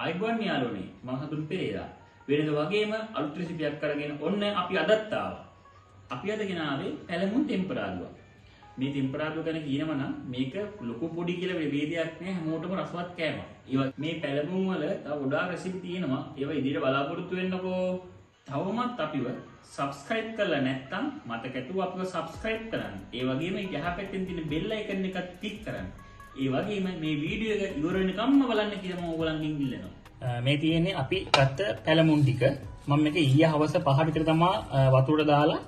ආයිබෝන් යාළුවනේ මම හතුන් පෙරේරා වෙනද වගේම අලුත් රෙසිපියක් අරගෙන ඔන්න අපි අදත් ආවා. අපි අද ගෙනාවේ පැලමුන් ටෙම්පරාදුව. මේ ටෙම්පරාදුව ගැන කියනවා නම් මේක ලොකු පොඩි කියලා වේදයක් නෑ හැමෝටම රසවත් කෑමක්. මේ පැලමුන් වල තව ගොඩාක් රෙසිපි තියෙනවා. ඒවා ඉදිරියට බලාපොරොත්තු වෙන්නකෝ. තවමත් අපිව subscribe කරලා නැත්නම් මතක ඇතුව අපිව subscribe කරන්න. ඒ වගේම යහපැත්තෙන් තියෙන bell icon එකත් click කරන්න. ඒ වගේම මේ වීඩියෝ එක ඉවර වෙනකම්ම බලන්න කියලා මම ඔයගලන්ගෙන් ඉල්ලනවා. මේ තියෙන්නේ අපි ගත්ත පැලමුන් ටික. මම මේක ඊයේ හවස 5 විතර තමයි වතුරට දාලා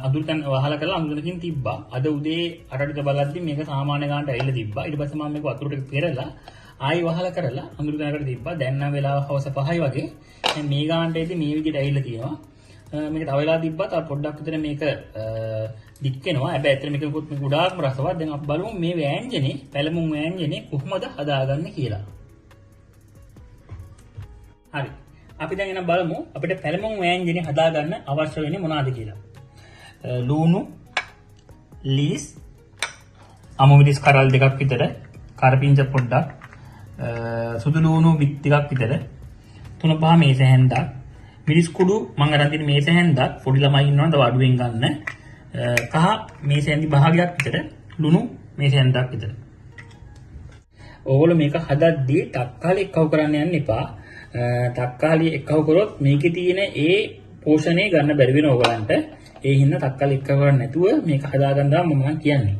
අඳුරෙන් වහලා කරලා අඳුරකින් තිබ්බා. අද උදේ 8 විතර බලද්දි මේක සාමාන්‍ය ගානට ඇවිල්ලා තිබ්බා. ඊට පස්සේ මම මේක වතුරට පෙරලා ආයි වහලා කරලා අඳුරකට තිබ්බා. දැන් නම් වෙලාව හවස 5යි වගේ. දැන් මේ ගානට එද්දි මේ විදිහට ඇවිල්ලා තියෙනවා. මේක තව වෙලා තිබ්බා. තව පොඩ්ඩක් විතර මේක දික් වෙනවා. හැබැයි ඇත්තට මේක ගොඩාක්ම රසවත්. දැන් අපි බලමු මේ වෑංජනේ පැලමුන් වෑංජනේ කොහොමද හදාගන්නේ කියලා. හරි. අපි දැන් එන බලමු අපිට පැලමුන් වෑංජනේ හදාගන්න අවශ්‍ය වෙන්නේ මොනවද කියලා. ලුණු, ලීස්, අමුමිරිස් කරල් දෙකක් විතර, කරපිංච පොඩ්ඩක්, සුදු ලුණු බිත් ටිකක් විතර, 3-5 මේස හැන්දක්, මිරිස් කුඩු මම අරන් තියෙන මේස හැන්දක්, පොඩි ළමයි ඉන්නවනම් තව අඩුවෙන් ගන්න. කහ මේස හැන්දි භාගයක් විතර, ලුණු මේස හැන්දක් විතර. ඕගොල්ලෝ මේක හදද්දී තක්කාලි එක්කව කරන්න යන්න එපා. තක්කාලි එක්කව කරොත් මේකේ තියෙන ඒ පෝෂණය ගන්න බැරි වෙන ඕගලන්ට. ඒ හින්දා තක්කාලි එක්කව කරන්නේ නැතුව මේක හදාගන්නවා මම කියන්නේ.